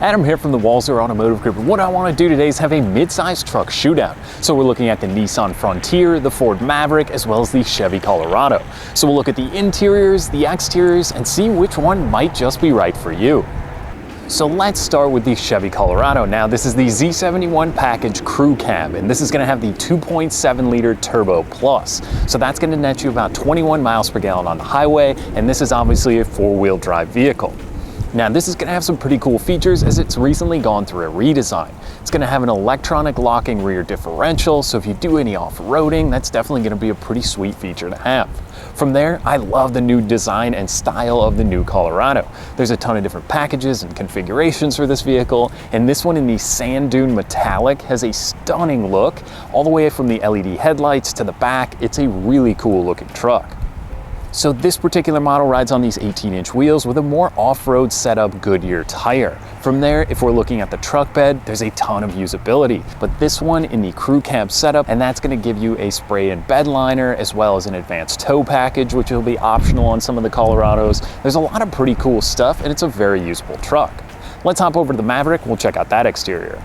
Adam here from the Walzer Automotive Group. What I want to do today is have a mid-sized truck shootout. So we're looking at the Nissan Frontier, the Ford Maverick, as well as the Chevy Colorado. So we'll look at the interiors, the exteriors, and see which one might just be right for you. So let's start with the Chevy Colorado. Now this is the Z71 package crew cab, and this is going to have the 2.7 liter turbo plus. So that's going to net you about 21 miles per gallon on the highway, and this is obviously a four-wheel drive vehicle. Now this is going to have some pretty cool features as it's recently gone through a redesign. It's going to have an electronic locking rear differential, so if you do any off-roading, that's definitely going to be a pretty sweet feature to have. From there, I love the new design and style of the new Colorado. There's a ton of different packages and configurations for this vehicle, and this one in the sand dune metallic has a stunning look. All the way from the LED headlights to the back, it's a really cool looking truck. So this particular model rides on these 18-inch wheels with a more off-road setup Goodyear tire. From there, if we're looking at the truck bed, there's a ton of usability. But this one in the crew cab setup, and that's going to give you a spray-in bed liner as well as an advanced tow package, which will be optional on some of the Colorados. There's a lot of pretty cool stuff, and it's a very usable truck. Let's hop over to the Maverick. We'll check out that exterior.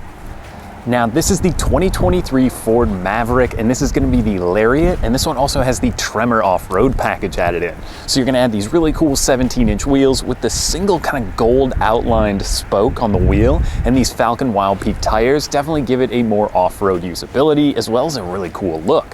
Now this is the 2023 Ford Maverick, and this is going to be the Lariat, and this one also has the Tremor off-road package added in. So you're going to add these really cool 17-inch wheels with the single kind of gold outlined spoke on the wheel, and these Falcon Wild Peak tires definitely give it a more off-road usability as well as a really cool look.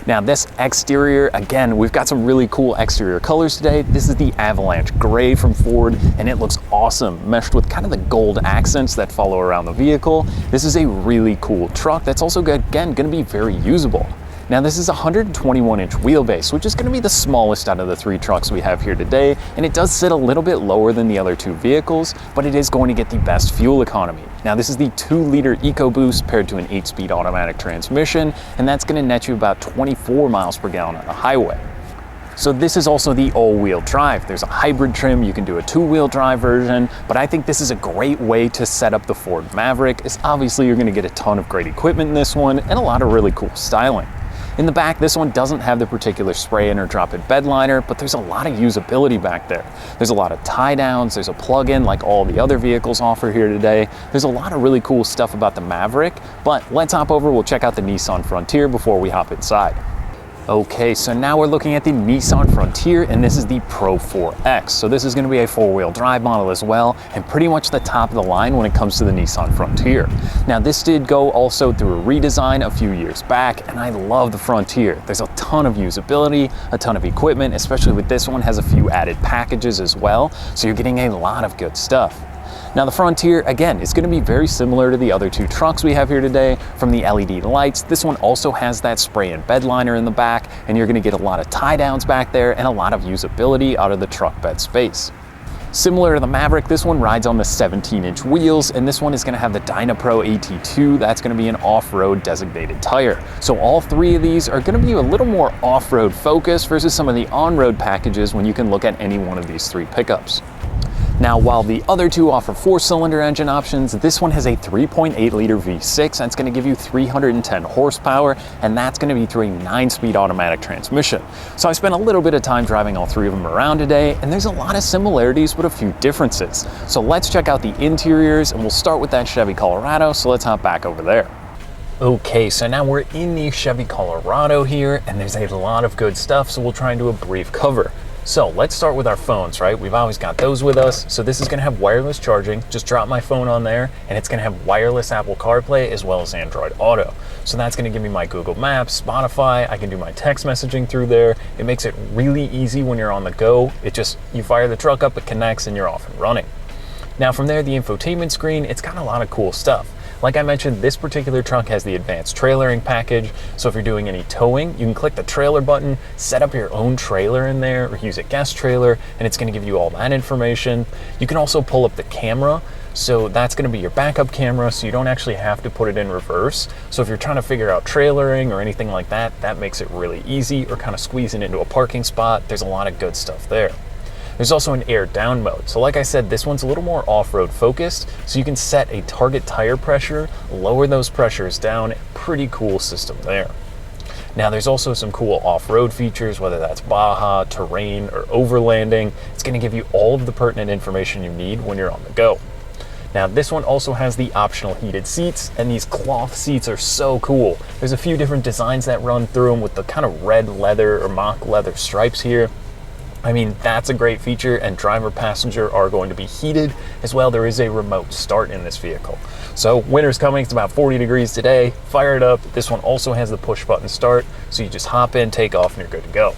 Now this exterior, again, we've got some really cool exterior colors today. This is the Avalanche Gray from Ford, and it looks awesome, meshed with kind of the gold accents that follow around the vehicle. This is a really cool truck that's also, again, going to be very usable. Now this is a 121-inch wheelbase, which is going to be the smallest out of the three trucks we have here today, and it does sit a little bit lower than the other two vehicles, but it is going to get the best fuel economy. Now this is the 2-liter EcoBoost paired to an 8-speed automatic transmission, and that's going to net you about 24 miles per gallon on the highway. So this is also the all-wheel drive. There's a hybrid trim, you can do a 2-wheel drive version, but I think this is a great way to set up the Ford Maverick, as obviously you're going to get a ton of great equipment in this one and a lot of really cool styling. In the back, this one doesn't have the particular spray-in or drop-in bed liner, but there's a lot of usability back there. There's a lot of tie-downs, there's a plug-in like all the other vehicles offer here today. There's a lot of really cool stuff about the Maverick, but let's hop over, we'll check out the Nissan Frontier before we hop inside. Okay, so now we're looking at the Nissan Frontier, and this is the Pro 4X. So this is going to be a four-wheel drive model as well, and pretty much the top of the line when it comes to the Nissan Frontier. Now this did go also through a redesign a few years back, and I love the Frontier. There's a ton of usability, a ton of equipment, especially with this one has a few added packages as well, so you're getting a lot of good stuff. Now the Frontier, again, is going to be very similar to the other two trucks we have here today. From the LED lights, this one also has that spray-in bed liner in the back, and you're going to get a lot of tie-downs back there and a lot of usability out of the truck bed space. Similar to the Maverick, this one rides on the 17-inch wheels, and this one is going to have the DynaPro AT2. That's going to be an off-road designated tire. So all three of these are going to be a little more off-road focused versus some of the on-road packages when you can look at any one of these three pickups. Now, while the other two offer 4-cylinder engine options, this one has a 3.8-liter V6 that's going to give you 310 horsepower, and that's going to be through a 9-speed automatic transmission. So I spent a little bit of time driving all three of them around today, and there's a lot of similarities but a few differences. So let's check out the interiors, and we'll start with that Chevy Colorado, so let's hop back over there. Okay, so now we're in the Chevy Colorado here, and there's a lot of good stuff, so we'll try and do a brief cover. So let's start with our phones, right? We've always got those with us. So this is going to have wireless charging. Just drop my phone on there, and it's going to have wireless Apple CarPlay as well as Android Auto. So that's going to give me my Google Maps, Spotify. I can do my text messaging through there. It makes it really easy when you're on the go. You fire the truck up, it connects, and you're off and running. Now from there, the infotainment screen, it's got a lot of cool stuff. Like I mentioned, this particular truck has the advanced trailering package, so if you're doing any towing, you can click the trailer button, set up your own trailer in there, or use a guest trailer, and it's going to give you all that information. You can also pull up the camera, so that's going to be your backup camera, so you don't actually have to put it in reverse. So if you're trying to figure out trailering or anything like that, that makes it really easy, or kind of squeezing into a parking spot. There's a lot of good stuff there. There's also an air down mode. So like I said, this one's a little more off-road focused, so you can set a target tire pressure, lower those pressures down. Pretty cool system there. Now there's also some cool off-road features, whether that's Baja, terrain, or overlanding. It's going to give you all of the pertinent information you need when you're on the go. Now this one also has the optional heated seats, and these cloth seats are so cool. There's a few different designs that run through them with the kind of red leather or mock leather stripes here. I mean, that's a great feature, and driver passenger are going to be heated as well. There is a remote start in this vehicle. So winter's coming, it's about 40 degrees today. Fire it up. This one also has the push button start, so you just hop in, take off, and you're good to go.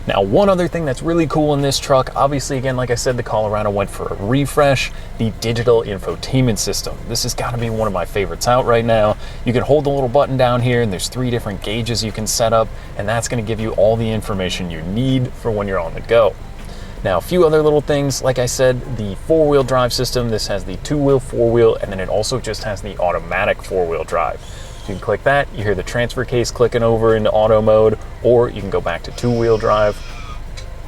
Now, one other thing that's really cool in this truck, obviously, again, like I said, the Colorado went for a refresh, the digital infotainment system. This has got to be one of my favorites out right now. You can hold the little button down here, and there's 3 different gauges you can set up, and that's going to give you all the information you need for when you're on the go. Now, a few other little things, like I said, the 4-wheel drive system, this has the 2-wheel, 4-wheel, and then it also just has the automatic 4-wheel drive. So you can click that, you hear the transfer case clicking over into auto mode, or you can go back to 2-wheel drive,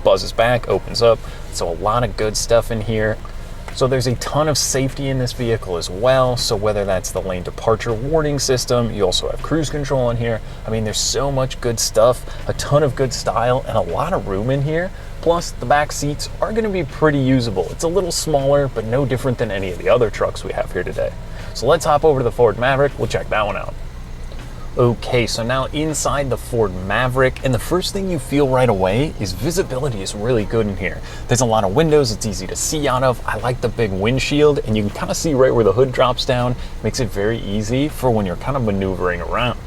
buzzes back, opens up. So a lot of good stuff in here. So there's a ton of safety in this vehicle as well. So whether that's the lane departure warning system, you also have cruise control in here. I mean, there's so much good stuff, a ton of good style, and a lot of room in here. Plus, the back seats are going to be pretty usable. It's a little smaller, but no different than any of the other trucks we have here today. So let's hop over to the Ford Maverick. We'll check that one out. Okay, so now inside the Ford Maverick, and the first thing you feel right away is visibility is really good in here. There's a lot of windows, it's easy to see out of. I like the big windshield, and you can kind of see right where the hood drops down. Makes it very easy for when you're kind of maneuvering around.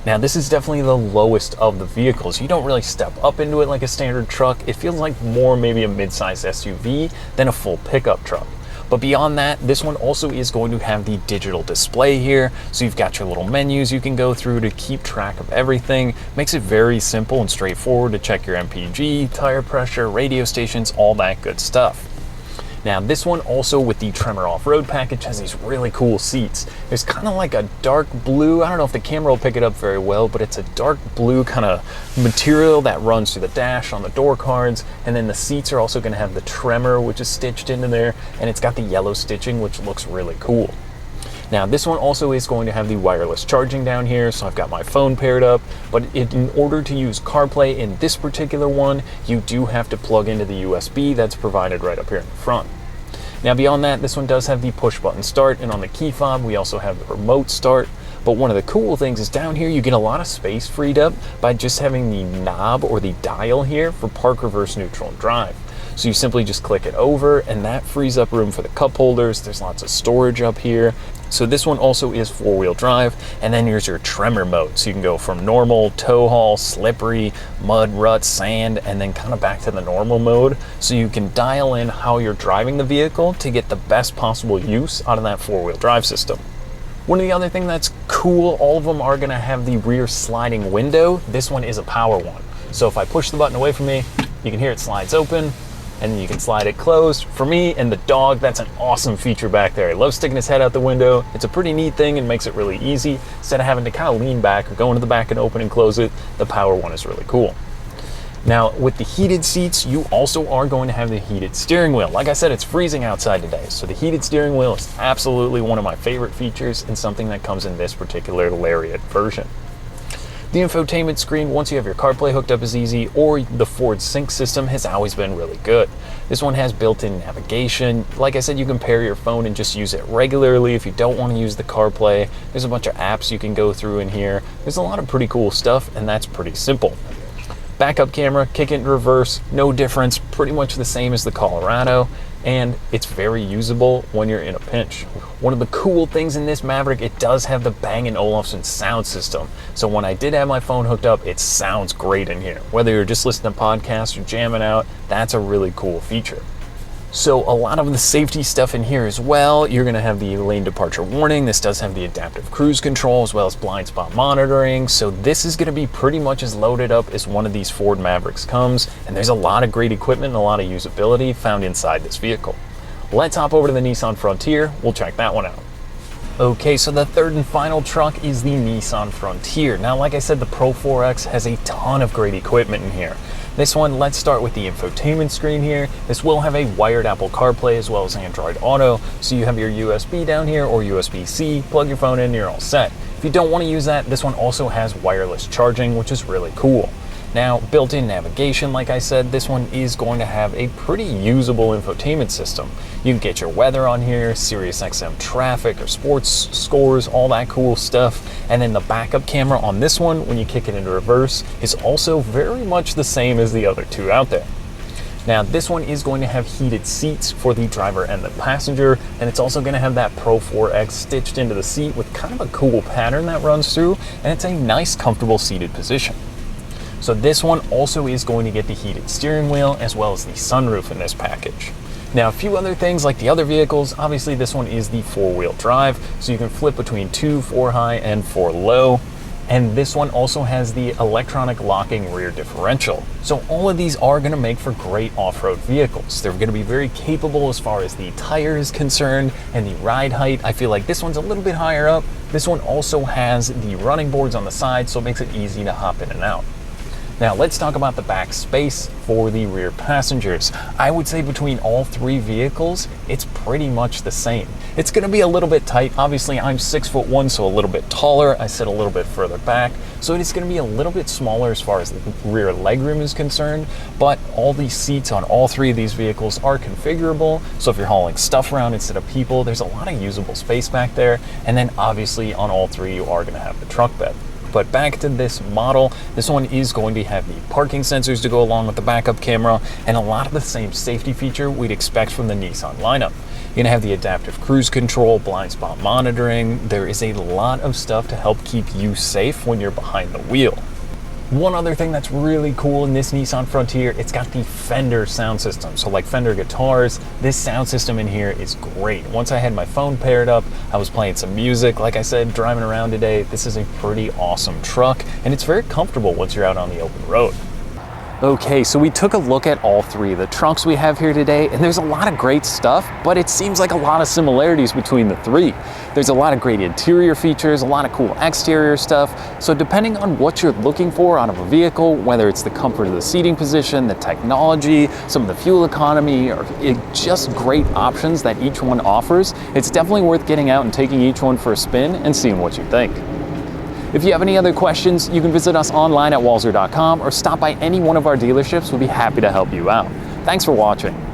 Now, this is definitely the lowest of the vehicles. You don't really step up into it like a standard truck. It feels like more maybe a mid-size SUV than a full pickup truck. But beyond that, this one also is going to have the digital display here. So you've got your little menus you can go through to keep track of everything. Makes it very simple and straightforward to check your MPG, tire pressure, radio stations, all that good stuff. Now, this one also with the Tremor off-road package has these really cool seats. There's kind of like a dark blue, I don't know if the camera will pick it up very well, but it's a dark blue kind of material that runs through the dash on the door cards. And then the seats are also going to have the Tremor, which is stitched into there, and it's got the yellow stitching, which looks really cool. Now, this one also is going to have the wireless charging down here, so I've got my phone paired up, but in order to use CarPlay in this particular one, you do have to plug into the USB that's provided right up here in the front. Now, beyond that, this one does have the push button start, and on the key fob, we also have the remote start. But one of the cool things is down here, you get a lot of space freed up by just having the knob or the dial here for park, reverse, neutral, and drive. So you simply just click it over, and that frees up room for the cup holders. There's lots of storage up here. So this one also is 4-wheel drive, and then here's your Tremor mode. So you can go from normal, tow haul, slippery, mud, rut, sand, and then kind of back to the normal mode. So you can dial in how you're driving the vehicle to get the best possible use out of that 4-wheel drive system. One of the other things that's cool, all of them are gonna have the rear sliding window. This one is a power one. So if I push the button away from me, you can hear it slides open, and then you can slide it closed. For me and the dog, that's an awesome feature back there. I love sticking his head out the window. It's a pretty neat thing and makes it really easy. Instead of having to kind of lean back or go into the back and open and close it, the power one is really cool. Now, with the heated seats, you also are going to have the heated steering wheel. Like I said, it's freezing outside today, so the heated steering wheel is absolutely one of my favorite features and something that comes in this particular Lariat version. The infotainment screen, once you have your CarPlay hooked up, is easy, or the Ford Sync system has always been really good. This one has built-in navigation. Like I said, you can pair your phone and just use it regularly if you don't want to use the CarPlay. There's a bunch of apps you can go through in here. There's a lot of pretty cool stuff, and that's pretty simple. Backup camera, kick it in reverse, no difference, pretty much the same as the Colorado, and it's very usable when you're in a pinch. One of the cool things in this Maverick, it does have the Bang & Olufsen sound system. So when I did have my phone hooked up, it sounds great in here. Whether you're just listening to podcasts or jamming out, that's a really cool feature. So a lot of the safety stuff in here as well. You're going to have the lane departure warning. This does have the adaptive cruise control as well as blind spot monitoring. So this is going to be pretty much as loaded up as one of these Ford Mavericks comes. And there's a lot of great equipment and a lot of usability found inside this vehicle. Let's hop over to the Nissan Frontier. We'll check that one out. Okay, so the third and final truck is the Nissan Frontier. Now, like I said, the Pro 4X has a ton of great equipment in here. This one, let's start with the infotainment screen here. This will have a wired Apple CarPlay as well as Android Auto. So you have your USB down here or USB-C, plug your phone in, you're all set. If you don't want to use that, this one also has wireless charging, which is really cool. Now, built-in navigation, like I said, this one is going to have a pretty usable infotainment system. You can get your weather on here, Sirius XM traffic or sports scores, all that cool stuff. And then the backup camera on this one, when you kick it into reverse, is also very much the same as the other two out there. Now, this one is going to have heated seats for the driver and the passenger, and it's also going to have that Pro 4X stitched into the seat with kind of a cool pattern that runs through, and it's a nice, comfortable seated position. So this one also is going to get the heated steering wheel as well as the sunroof in this package. Now, a few other things like the other vehicles, obviously this one is the 4-wheel drive, so you can flip between 2, 4 high and 4 low. And this one also has the electronic locking rear differential. So all of these are going to make for great off-road vehicles. They're going to be very capable as far as the tire is concerned and the ride height. I feel like this one's a little bit higher up. This one also has the running boards on the side, so it makes it easy to hop in and out. Now let's talk about the back space for the rear passengers. I would say between all three vehicles, it's pretty much the same. It's gonna be a little bit tight. Obviously I'm 6'1", so a little bit taller. I sit a little bit further back. So it is gonna be a little bit smaller as far as the rear legroom is concerned, but all these seats on all three of these vehicles are configurable. So if you're hauling stuff around instead of people, there's a lot of usable space back there. And then obviously on all three, you are gonna have the truck bed. But back to this model, this one is going to have the parking sensors to go along with the backup camera and a lot of the same safety feature we'd expect from the Nissan lineup. You're gonna have the adaptive cruise control, blind spot monitoring. There is a lot of stuff to help keep you safe when you're behind the wheel. One other thing that's really cool in this Nissan Frontier, it's got the Fender sound system. So like Fender guitars, this sound system in here is great. Once I had my phone paired up, I was playing some music. Like I said, driving around today, this is a pretty awesome truck, and it's very comfortable once you're out on the open road. Okay, so we took a look at all three of the trunks we have here today, and there's a lot of great stuff, but it seems like a lot of similarities between the three. There's a lot of great interior features, a lot of cool exterior stuff, so depending on what you're looking for out of a vehicle, whether it's the comfort of the seating position, the technology, some of the fuel economy, or just great options that each one offers, it's definitely worth getting out and taking each one for a spin and seeing what you think. If you have any other questions, you can visit us online at walser.com or stop by any one of our dealerships. We'll be happy to help you out. Thanks for watching.